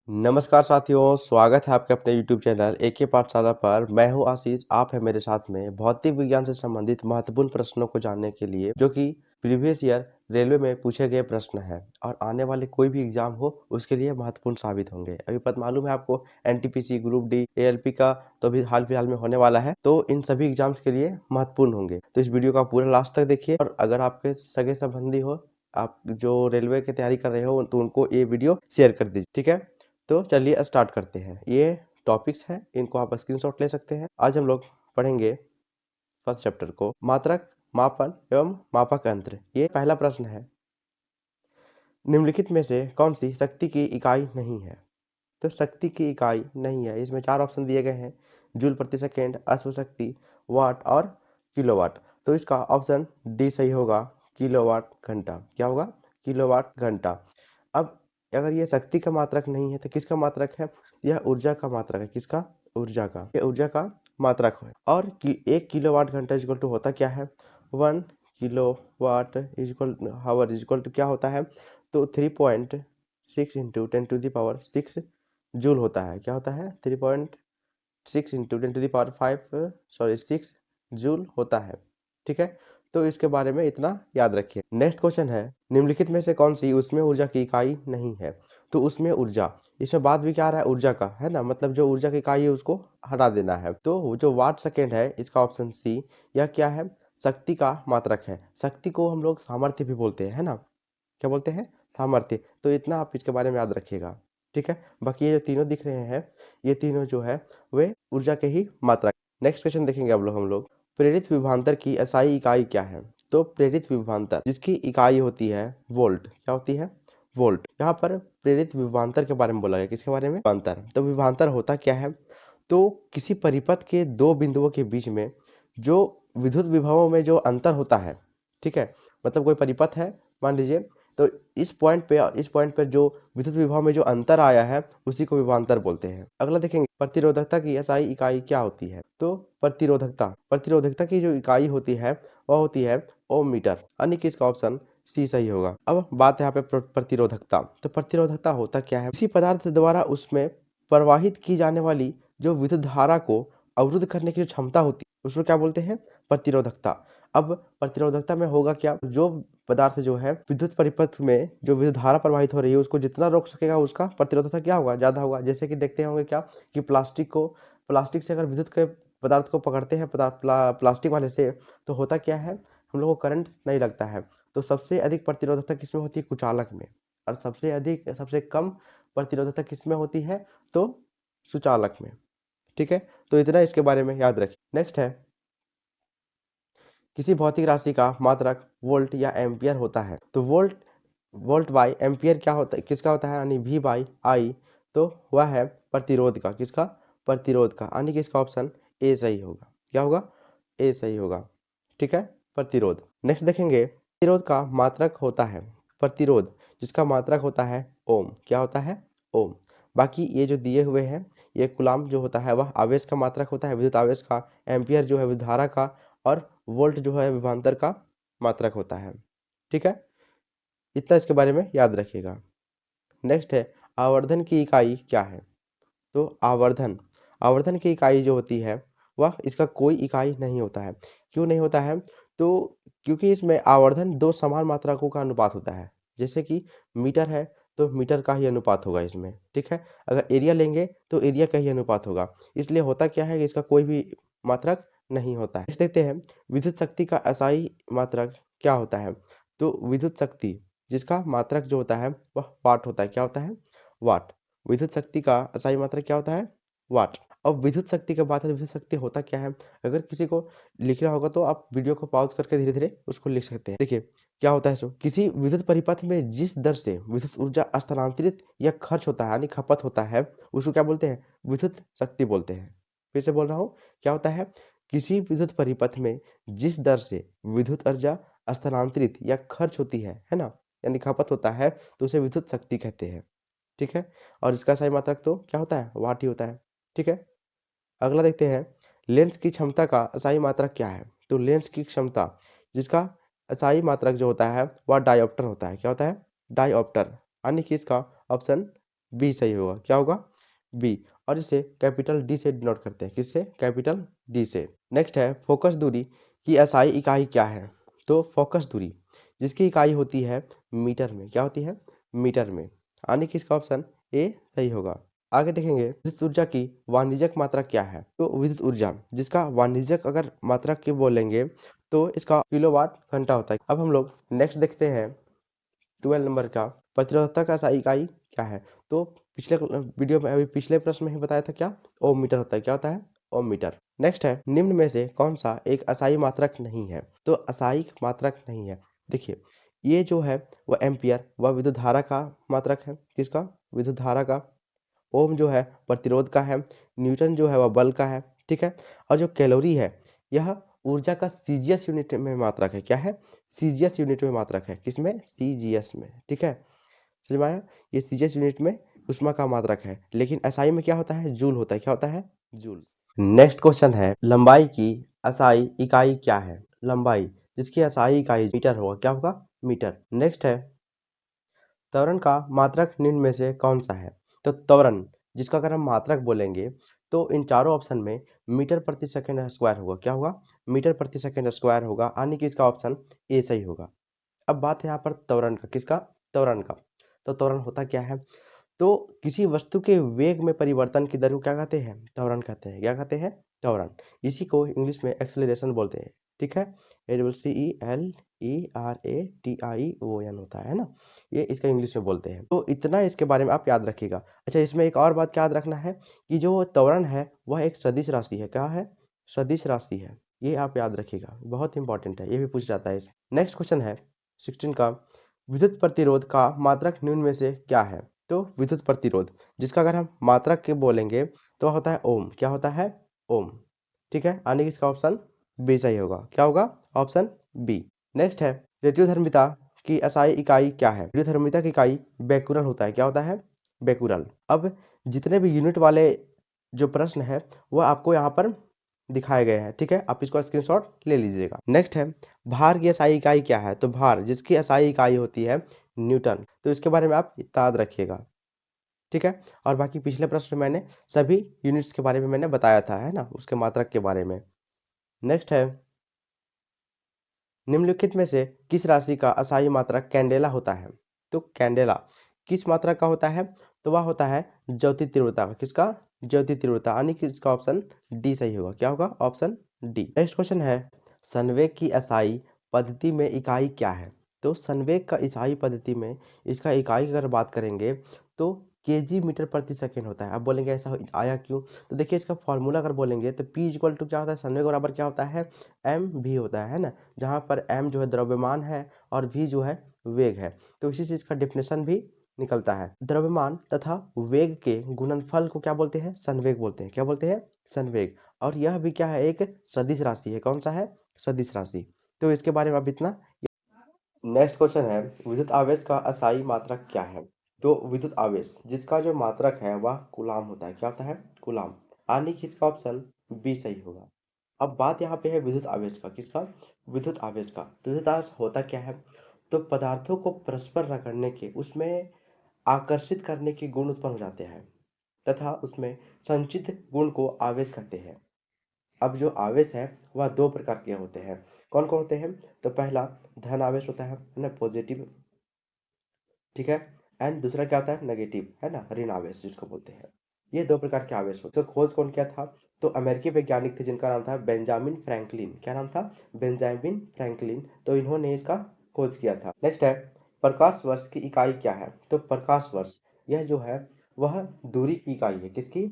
नमस्कार साथियों, स्वागत है आपके अपने YouTube चैनल एके पाठशाला पर। मैं हूं आशीष, आप हैं मेरे साथ में भौतिक विज्ञान से संबंधित महत्वपूर्ण प्रश्नों को जानने के लिए, जो कि प्रीवियस ईयर रेलवे में पूछे गए प्रश्न हैं और आने वाले कोई भी एग्जाम हो उसके लिए महत्वपूर्ण साबित होंगे। अभी पता मालूम है आपको एनटीपीसी, ग्रुप डी, एएलपी का तो अभी हाल फिलहाल में होने वाला है, तो इन सभी एग्जाम्स के लिए महत्वपूर्ण होंगे। तो इस वीडियो का पूरा लास्ट तक देखिए और अगर आपके सगे संबंधी हो, आप जो रेलवे की तैयारी कर रहे हो, तो उनको ये वीडियो शेयर कर दीजिए, ठीक है। तो चलिए स्टार्ट करते हैं। ये टॉपिक्स हैं, इनको आप स्क्रीनशॉट ले सकते हैं। आज हम लोग पढ़ेंगे फर्स्ट चैप्टर को, मात्रक, मापन एवं मापक यंत्र। ये पहला प्रश्न है, निम्नलिखित में से कौन सी शक्ति की इकाई नहीं है? तो शक्ति की इकाई नहीं है, इसमें 4 ऑप्शन दिए गए हैं, जूल प्रति सेकेंड, अश्व शक्ति, वाट और किलोवाट। तो इसका ऑप्शन डी सही होगा, किलोवाट घंटा। क्या होगा? किलोवाट घंटा। अब अगर ये शक्ति का मात्रक नहीं है तो किसका मात्रक है? यह ऊर्जा का मात्रक है। किसका? ऊर्जा का। ये ऊर्जा का मात्रक है। और 1 किलोवाट घंटा इक्वल टू होता क्या है? 1 kilowatt equal hour equal to क्या होता है? तो 3.6 इंटू 10⁻6 जूल होता है। क्या होता है? 3.6 इंटू 10⁻5 6 जूल होता है। ठीक है, तो इसके बारे में इतना याद रखिए। नेक्स्ट क्वेश्चन है, निम्नलिखित में से कौन सी उसमें ऊर्जा की इकाई नहीं है? तो उसमें ऊर्जा, इसमें बात भी क्या आ रहा है? ऊर्जा का, है ना। मतलब जो ऊर्जा की इकाई है उसको हटा देना है। तो जो वाट सेकेंड है, इसका ऑप्शन सी, यह क्या है? शक्ति का मात्रक है। शक्ति को हम लोग सामर्थ्य भी बोलते हैं, है ना। क्या बोलते हैं? सामर्थ्य। तो इतना आप इसके बारे में याद रखिएगा, ठीक है। बाकी ये जो तीनों दिख रहे हैं, ये तीनों जो है वे ऊर्जा के ही मात्रक। नेक्स्ट क्वेश्चन देखेंगे अब हम लोग, प्रेरित विभवांतर की SI इकाई क्या है? तो प्रेरित विभवांतर जिसकी इकाई होती है वोल्ट। क्या होती है? वोल्ट। यहाँ पर प्रेरित विभवांतर के बारे में बोला गया। किसके बारे में? विभवांतर। तो विभवांतर होता क्या है? तो किसी परिपथ के दो बिंदुओं के बीच में जो विद्युत विभवों में जो अंतर होता है, ठीक है। मतलब कोई परिपथ है, मान लीजिए, तो इस पॉइंट पे और इस पॉइंट पे जो विद्युत विभव में जो अंतर आया है उसी को विभवांतर बोलते हैं। अगला देखेंगे, प्रतिरोधकता की SI इकाई क्या होती है? तो प्रतिरोधकता की जो इकाई होती है वह होती है ओम मीटर, यानी कि इसका ऑप्शन सी सही होगा। अब बात है यहाँ पे प्रतिरोधकता। तो प्रतिरोधकता होता क्या है? किसी पदार्थ द्वारा उसमें प्रवाहित की जाने वाली जो विद्युत धारा को अवरुद्ध करने की जो क्षमता होती है उसको क्या बोलते हैं? प्रतिरोधकता। अब प्रतिरोधकता में होगा क्या? जो पदार्थ जो है विद्युत परिपथ में जो विद्युत धारा प्रवाहित हो रही है उसको जितना रोक सकेगा उसका प्रतिरोधकता क्या होगा? ज्यादा होगा। जैसे कि देखते होंगे क्या कि प्लास्टिक से अगर विद्युत के पदार्थ को पकड़ते हैं, प्लास्टिक वाले से, तो होता क्या है? हम लोग को करंट नहीं लगता है। तो सबसे अधिक प्रतिरोधकता किसमें होती है? कुचालक में। और सबसे कम प्रतिरोधकता किसमें होती है? तो सुचालक में। ठीक है, तो इतना इसके बारे में याद रखिए। नेक्स्ट है, किसी भौतिक राशि का मात्रक वोल्ट या एम्पियर होता है। तो वोल्ट बाई एम्पियर क्या होता है? किसका होता है? यानी V बाई I। तो वह है प्रतिरोध का। किसका? प्रतिरोध का, यानी कि इसका ऑप्शन ए सही होगा। क्या होगा? ए सही होगा। ठीक है, प्रतिरोध। नेक्स्ट देखेंगे, प्रतिरोध का मात्रक होता है, प्रतिरोध जिसका मात्रक होता है ओम। क्या होता है? ओम। बाकी ये जो दिए हुए हैं, ये कूलाम्ब जो होता है वह आवेश का मात्रक होता है, विद्युत आवेश का। एम्पियर जो है विद्युत धारा का, और वोल्ट जो है विभवांतर का मात्रक होता है। ठीक है, इतना इसके बारे में याद रखिएगा। नेक्स्ट है, आवर्धन की इकाई क्या है? तो आवर्धन की इकाई जो होती है वह, इसका कोई इकाई नहीं होता है। क्यों नहीं होता है? तो क्योंकि इसमें आवर्धन दो समान मात्रकों का अनुपात होता है। जैसे कि मीटर है तो मीटर का ही अनुपात होगा इसमें, ठीक है। अगर एरिया लेंगे तो एरिया का ही अनुपात होगा। इसलिए होता क्या है कि इसका कोई भी मात्रक नहीं होता है। नेक्स्ट देखते हैं, विद्युत शक्ति का SI मात्रक क्या होता है? तो विद्युत शक्ति जिसका मात्रक जो होता है वह वाट होता है। क्या होता है? वाट। विद्युत शक्ति का SI मात्रक क्या होता है? वाट। अब विद्युत शक्ति की बात है, विद्युत शक्ति होता क्या है? अगर किसी को लिखना होगा तो आप वीडियो को पॉज करके धीरे धीरे उसको लिख सकते हैं। देखिए क्या होता है, सो किसी विद्युत परिपथ में जिस दर से विद्युत ऊर्जा स्थानांतरित या खर्च होता है, यानी खपत होता है, उसको क्या बोलते हैं? विद्युत शक्ति बोलते हैं। फिर से बोल रहा हूँ, क्या होता है? किसी विद्युत परिपथ में जिस दर से विद्युत ऊर्जा स्थानांतरित या खर्च होती है ना, यानी खपत होता है, तो उसे विद्युत शक्ति कहते हैं। ठीक है, और इसका सही मात्रक तो क्या होता है? वाट ही होता है। ठीक है, अगला देखते हैं, लेंस की क्षमता का SI मात्रक क्या है? तो लेंस की क्षमता जिसका SI मात्रक जो होता है वह डायोप्टर होता है। क्या होता है? डायोप्टर, यानी कि इसका ऑप्शन बी सही होगा। क्या होगा? बी। और इसे कैपिटल डी से डिनोट करते हैं। किससे? कैपिटल डी से। नेक्स्ट है फोकस दूरी की एसआई इकाई क्या है? तो फोकस दूरी जिसकी इकाई होती है मीटर में। क्या होती है? मीटर में। यानी कि इसका ऑप्शन ए सही होगा। आगे देखेंगे विद्युत ऊर्जा की वाणिज्यिक मात्रा क्या है? तो विद्युत ऊर्जा जिसका वाणिज्यिक अगर मात्रा की बोलेंगे तो इसका किलोवाट घंटा होता है। अब हम लोग नेक्स्ट देखते हैं 12 नंबर का प्रतिरोधकता का SI इकाई क्या है? तो पिछले वीडियो में, अभी पिछले प्रश्न में ही बताया था क्या? ओम मीटर होता है। क्या होता है? ओम मीटर। नेक्स्ट है निम्न में से कौन सा एक असाई मात्रक नहीं है? तो असाई मात्रक नहीं है। देखिए ये जो है वह एम्पियर व विद्युत धारा का मात्रक है। किसका? विद्युत धारा का। ओम जो है प्रतिरोध का है। न्यूटन जो है वह बल का है। ठीक है। और जो कैलोरी है यह ऊर्जा का सीजीएस यूनिट में मात्रक है। क्या है? सीजीएस यूनिट में मात्रक है। किसमें? सीजीएस में। ठीक है, समझ में आया? ये सीजीएस यूनिट में उष्मा का मात्रक है, लेकिन एसआई में क्या होता है? जूल होता है। क्या होता है? जूल। नेक्स्ट क्वेश्चन है लंबाई की एसआई इकाई क्या है? लंबाई जिसकी एसआई इकाई मीटर होगा। क्या होगा? मीटर। नेक्स्ट है त्वरण का मात्रक निम्न में से कौन सा है? तो त्वरण जिसका अगर हम मात्रक बोलेंगे तो इन चारों ऑप्शन में मीटर प्रति सेकंड स्क्वायर होगा। क्या होगा? मीटर प्रति सेकंड स्क्वायर होगा, यानी कि इसका ऑप्शन ए सही होगा। अब बात है यहाँ पर त्वरण का। किसका? त्वरण का। तो त्वरण होता क्या है? तो किसी वस्तु के वेग में परिवर्तन की दर को क्या कहते हैं? त्वरण कहते हैं। क्या कहते हैं? त्वरण। इसी को इंग्लिश में एक्सेलरेशन बोलते हैं। ठीक है, ACCELERATION होता है ना, ये इसका इंग्लिश में बोलते हैं। तो इतना इसके बारे में आप याद रखिएगा। अच्छा, इसमें एक और बात क्या याद रखना है कि जो त्वरण है वह एक सदिश राशि है। क्या है? सदिश राशि है। ये आप याद रखिएगा, बहुत इंपॉर्टेंट है, ये भी पूछ जाता है इसमें। नेक्स्ट क्वेश्चन है 16 का विद्युत प्रतिरोध का मात्रक निम्न में से क्या है? तो विद्युत प्रतिरोध जिसका अगर हम मात्रक के बोलेंगे तो होता है ओम। क्या होता है? ओम। ठीक है, यानी कि इसका ऑप्शन बी सही होगा। क्या होगा? Option B. नेक्स्ट है रेडियोधर्मिता की एसआई इकाई क्या है? रेडियोधर्मिता की इकाई बेकुरल होता है। क्या होता है? बेकुरल। अब जितने भी यूनिट वाले जो प्रश्न है वो आपको यहाँ पर दिखाए गए हैं। ठीक है, आप इसको स्क्रीनशॉट ले लीजिएगा। नेक्स्ट है भार की एसआई इकाई क्या है? तो भार जिसकी एसआई इकाई होती है न्यूटन। तो इसके बारे में आप याद रखिएगा। ठीक है, और बाकी पिछले प्रश्न में मैंने सभी यूनिट्स के बारे में मैंने बताया था, है ना, उसके मात्रक के बारे में। नेक्स्ट है निम्नलिखित में से किस राशि का असाई मात्रक कैंडेला होता है? तो कैंडेला किस मात्रक का होता है? तो वह होता है ज्योति तीव्रता का। किसका? ज्योति तीव्रता, यानी कि इसका ऑप्शन डी सही होगा। क्या होगा? Option D. नेक्स्ट क्वेश्चन है संवेग की एसआई पद्धति में इकाई क्या है? तो संवेग का एसआई पद्धति में इसका इकाई अगर बात करेंगे तो केजी मीटर प्रति सेकंड होता है। अब बोलेंगे ऐसा आया क्यों? तो देखिए इसका फॉर्मूला अगर बोलेंगे तो P इक्वल टू क्या होता है? संवेग बराबर क्या होता है? एम भी होता है ना, जहाँ पर m जो है द्रव्यमान है और v जो है वेग है। तो इसी चीज का डिफिनेशन भी निकलता है। द्रव्यमान तथा वेग के गुणनफल को क्या बोलते हैं? संवेग बोलते हैं। क्या बोलते हैं? संवेग। और यह भी क्या है? एक सदिश राशि है। कौन सा है? सदिश राशि। तो इसके बारे में अब इतना। नेक्स्ट क्वेश्चन है विद्युत आवेश का असाई मात्रक क्या है? तो विद्युत आवेश जिसका जो मात्रक है वह कूलाम होता है। क्या होता है? कूलाम। यानी कि इसका ऑप्शन बी सही होगा। अब बात यहाँ पे है विद्युत आवेश का। किसका? विद्युत आवेश का। तो विद्युत आवेश होता क्या है? तो पदार्थों को परस्पर रगड़ने के, उसमें आकर्षित करने के गुण उत्पन्न हो जाते हैं तथा उसमें संचित गुण को आवेश कहते हैं। अब जो आवेश है वह दो प्रकार के होते हैं। कौन कौन होते हैं? तो पहला धन आवेश होता है ना, पॉजिटिव। ठीक है, एंड दूसरा क्या होता है? नेगेटिव, है ना, ऋण आवेश जिसको बोलते हैं। ये दो प्रकार के आवेश होते हैं। तो खोज कौन किया था? तो अमेरिकी वैज्ञानिक थे जिनका नाम था बेंजामिन फ्रैंकलिन। क्या नाम था? Benjamin Franklin. तो इन्होंने इसका खोज किया था। नेक्स्ट है प्रकाश वर्ष की इकाई क्या है? तो प्रकाश वर्ष यह जो है वह दूरी की इकाई है। किसकी?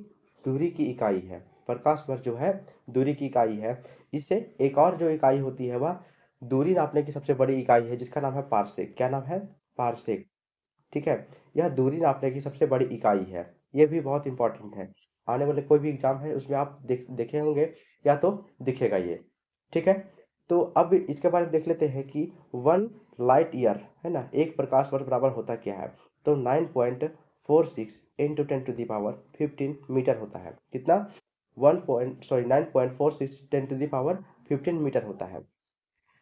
दूरी की इकाई है। प्रकाश वर्ष जो है दूरी की इकाई है। इससे एक और जो इकाई होती है वह दूरी नापने की सबसे बड़ी इकाई है जिसका नाम है पारसेक। क्या नाम है? पारसेक। ठीक है, यह दूरी नापने की सबसे बड़ी इकाई है। ये भी बहुत इंपॉर्टेंट है। आने वाले कोई भी एग्जाम है उसमें आप देखे होंगे या तो दिखेगा ये। ठीक है, तो अब इसके बारे में देख लेते हैं कि 1 लाइट ईयर, है ना, एक प्रकाश वर्ष बराबर होता क्या है? तो 9.46 इंटू 10⁻15 मीटर होता है। कितना? 9.46 10⁻15 मीटर होता है।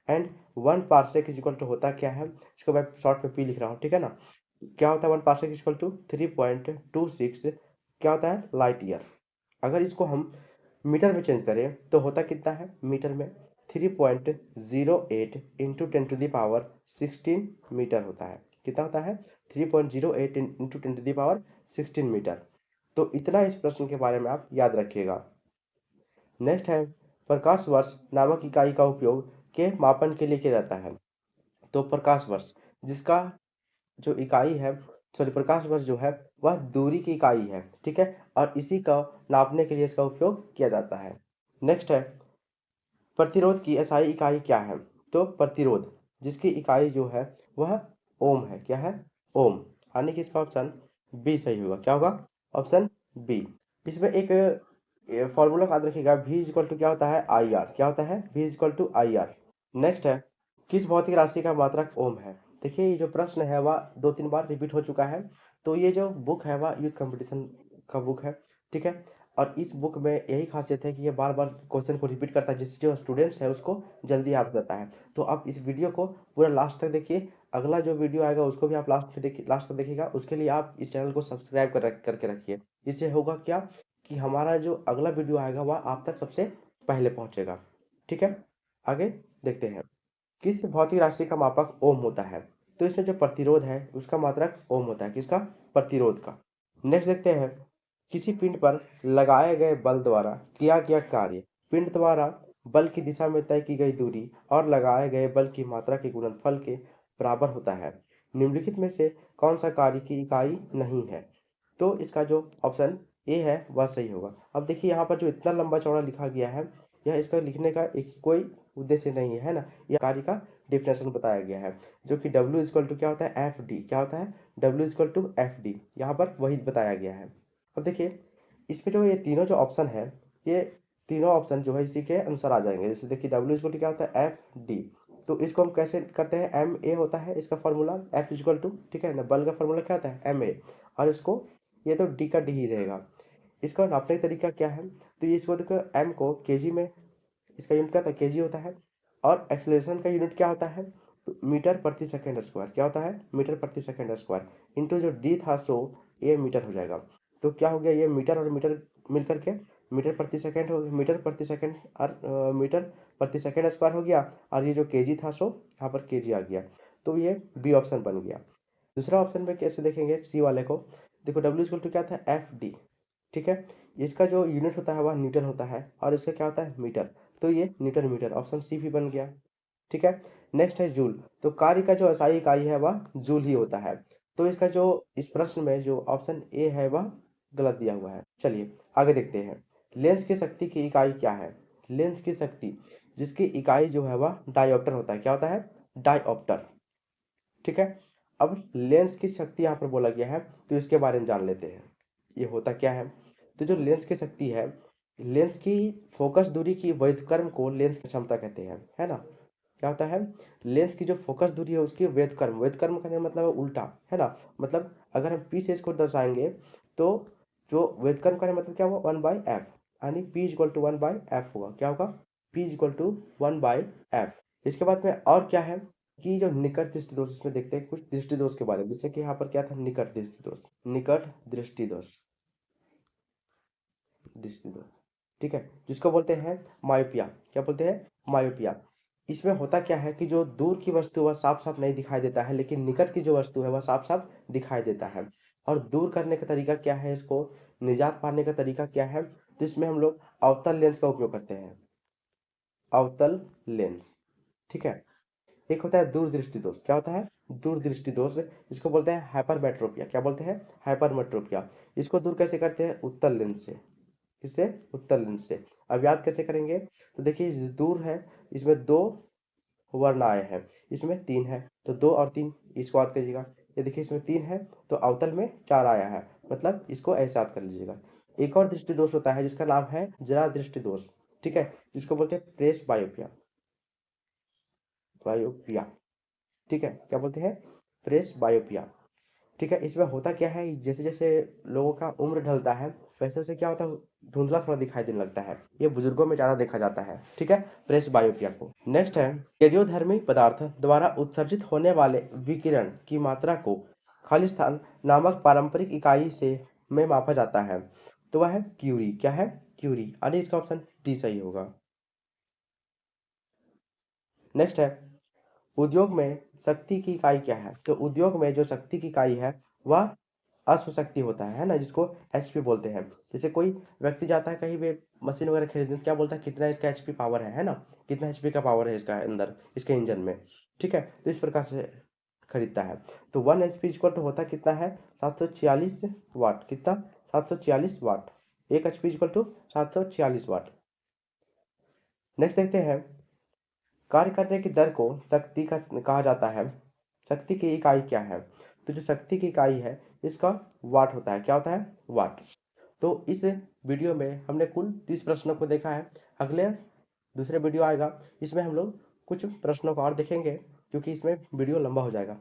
And 1 parsec is equal to होता क्या है? इसको मैं शॉर्ट में पी लिख रहा हूँ। ठीक है ना, क्या होता है 1 पास्कल इक्वल टू 3.26 क्या होता है लाइट ईयर। अगर इसको हम मीटर में चेंज करें तो होता कितना है मीटर में 3.08 into 10 to the power 16 metre होता है। कितना होता है 3.08 into 10 to the power 16 metre. तो इतना इस प्रश्न के बारे में आप याद रखिएगा। नेक्स्ट है प्रकाश वर्ष नामक इकाई का उपयोग के मापन के लिए किया जाता है। तो प्रकाश वर्ष जिसका जो इकाई है सॉरी प्रकाश वर्ष जो है वह दूरी की इकाई है, ठीक है, और इसी का नापने के लिए इसका उपयोग किया जाता है। नेक्स्ट है प्रतिरोध की एसआई इकाई क्या है। तो प्रतिरोध जिसकी इकाई जो है वह ओम है। क्या है ओम, यानी कि इसका ऑप्शन बी सही होगा। क्या होगा ऑप्शन बी। इसमें एक फॉर्मूला याद रखिएगा v इक्वल टू क्या होता है आई आर। क्या होता है v equal to I R. Next है किस भौतिक राशि का मात्रक ओम है। देखिए ये जो प्रश्न है वह 2-3 बार रिपीट हो चुका है। तो ये जो बुक है वह यूथ कंपटीशन का बुक है, ठीक है, और इस बुक में यही खासियत है कि ये बार बार क्वेश्चन को रिपीट करता है जिससे जो स्टूडेंट्स है उसको जल्दी याद रहता है। तो आप इस वीडियो को पूरा लास्ट तक देखिए। अगला जो वीडियो आएगा उसको भी आप लास्ट तक देखिएगा। उसके लिए आप इस चैनल को सब्सक्राइब करके रखिए। इससे होगा क्या कि हमारा जो अगला वीडियो आएगा वह आप तक सबसे पहले पहुंचेगा, ठीक है। आगे देखते हैं किस भौतिक राशि का मापक ओम होता है। तो इसमें जो प्रतिरोध है उसका मात्रक ओम होता है। किसका प्रतिरोध का। नेक्स्ट देखते हैं किसी पिंड पर लगाए गए बल द्वारा किया गया कार्य। पिंड द्वारा बल की दिशा में तय की गई दूरी और लगाए गए बल की मात्रा के गुणनफल के बराबर होता है। निम्नलिखित में से कौन सा कार्य की इकाई नहीं है। तो इसका जो ऑप्शन ए है वह सही होगा। अब देखिए यहाँ पर जो इतना लंबा चौड़ा लिखा गया है यह इसका लिखने का एक कोई उद्देश्य नहीं है ना। यह कार्य का डिफिनेशन बताया गया है जो कि W इक्वल टू क्या होता है एफ डी। क्या होता है W equal to F D, यहाँ पर वही बताया गया है। अब देखिए इसमें जो ये तीनों जो ऑप्शन है ये तीनों ऑप्शन जो है इसी के अनुसार आ जाएंगे। जैसे देखिए W इक्वल टू क्या होता है एफ डी। तो इसको हम कैसे करते हैं एम ए होता है इसका फॉर्मूला एफ इक्वल टू, ठीक है ना, बल का फॉर्मूला क्या होता है एम ए, और इसको ये तो डी का डी ही रहेगा। इसका नापने का तरीका क्या है। तो ये इसको देखो एम को केजी में इसका यूनिट क्या होता है केजी होता है, और एक्सेलरेशन का यूनिट क्या होता है तो मीटर प्रति सेकंड स्क्वायर। क्या होता है मीटर प्रति सेकंड स्क्वायर इंटू जो डी था सो ये मीटर हो जाएगा। तो क्या हो गया ये मीटर और मीटर मिलकर के मीटर प्रति सेकंड हो गया, मीटर प्रति सेकंड और मीटर प्रति सेकंड स्क्वायर हो गया, और ये जो केजी था सो यहाँ पर केजी आ गया। तो ये बी ऑप्शन बन गया। दूसरा ऑप्शन में कैसे देखेंगे सी वाले को। देखो डब्ल्यू इक्वल टू क्या था एफ डी, ठीक है, इसका जो यूनिट होता है वह न्यूटन होता है और इसका क्या होता है मीटर। तो ये न्यूटन मीटर ऑप्शन सी भी बन गया, ठीक है। नेक्स्ट है जूल। तो कार्य का जो एसआई इकाई है वह जूल ही होता है। तो इसका जो इस प्रश्न में जो ऑप्शन ए है वह गलत दिया हुआ है। चलिए आगे देखते हैं लेंस की शक्ति की इकाई क्या है। लेंस की शक्ति जिसकी इकाई जो है वह डायोप्टर होता है। क्या होता है डायोप्टर, ठीक है। अब लेंस की शक्ति यहाँ पर बोला गया है तो इसके बारे में जान लेते हैं ये होता क्या है। तो जो लेंस की शक्ति है लेंस की फोकस दूरी की व्युत्क्रम को लेंस की क्षमता कहते हैं, है ना। क्या होता है लेंस की जो फोकस दूरी है उसकी व्युत्क्रम, व्युत्क्रम का मतलब है उल्टा, है ना। मतलब अगर हम पी से इसको दर्शाएंगे तो जो व्युत्क्रम का मतलब क्या होगा 1/f, यानी p इक्वल टू 1/f होगा। क्या होगा p इक्वल टू 1/f। इसके बाद में और क्या है कि जो निकट दृष्टि दोष इसमें देखते हैं कुछ दृष्टि दोष के बारे में। जैसे कि यहाँ पर क्या था निकट दृष्टि दोष, निकट दृष्टि दोष, दृष्टि दोष, ठीक है, जिसको बोलते हैं मायोपिया। क्या बोलते हैं मायोपिया। इसमें होता क्या है कि जो दूर की वस्तु वह साफ साफ नहीं दिखाई देता है लेकिन निकट की जो वस्तु है वह साफ साफ दिखाई देता है। और दूर करने का तरीका क्या है, इसको निजात पाने का तरीका क्या है। तो इसमें हम लोग अवतल लेंस का उपयोग करते हैं, अवतल लेंस, ठीक है। एक होता है दूरदृष्टि दोष। क्या होता है दूरदृष्टि दोष, इसको बोलते हैं हाइपरमेट्रोपिया। क्या बोलते हैं हाइपरमेट्रोपिया। इसको दूर कैसे करते हैं उत्तल लेंस से। किससे उत्तल लेंस से। अब याद कैसे करेंगे तो देखिए दूर है इसमें 2 वर्ण आए हैं, इसमें 3 है तो 2 और 3 इसको याद करिएगा। ये देखिए इसमें 3 है तो अवतल में 4 आया है, मतलब इसको ऐसे याद कर लीजिएगा। एक और दृष्टि दोष होता है जिसका नाम है जरा दृष्टि दोष, ठीक है, जिसको बोलते हैं प्रेस बायोपिया, बायोपिया, ठीक है। क्या बोलते हैं प्रेस बायोपिया, ठीक है। इसमें होता क्या है जैसे जैसे लोगों का उम्र ढलता है वैसे वैसे क्या होता है धुंधला थोड़ा दिखाई देने लगता है। ये बुजुर्गों में ज्यादा देखा जाता है, ठीक है, प्रेस बायोपिया को। नेक्स्ट है रेडियोधर्मी पदार्थ द्वारा उत्सर्जित होने वाले विकिरण की मात्रा को खालिस्तान नामक पारंपरिक इकाई से में मापा जाता है? तो वह है क्यूरी। क्या है? क्यूरी। यानी इसका ऑप्शन डी सही होगा। नेक्स्ट है, उद्योग में शक्ति की इकाई क्या है? तो उद्योग में जो शक्ति की इकाई है वह अश्वशक्ति होता है ना, जिसको एचपी बोलते हैं। जैसे कोई व्यक्ति जाता है कहीं पे मशीन वगैरह खरीदने, तो क्या बोलता है कितना इसका एचपी पावर है ना, कितना एचपी का पावर है इसका अंदर, इसके इंजन में। ठीक है, तो इस प्रकार से खरीदता है। तो 1 एचपी इक्वल टू होता कितना है? 746 वाट। कितना? 746 watt. 1 HP equal to 746 watt. Next देखते हैं, कार्य करने की दर को शक्ति का कहा जाता है। शक्ति की इकाई क्या है? तो जो शक्ति की इकाई है इसका वाट होता है। क्या होता है? वाट। तो इस वीडियो में हमने कुल 30 प्रश्नों को देखा है। अगले दूसरे वीडियो आएगा, इसमें हम लोग कुछ प्रश्नों को और देखेंगे, क्योंकि इसमें वीडियो लंबा हो जाएगा।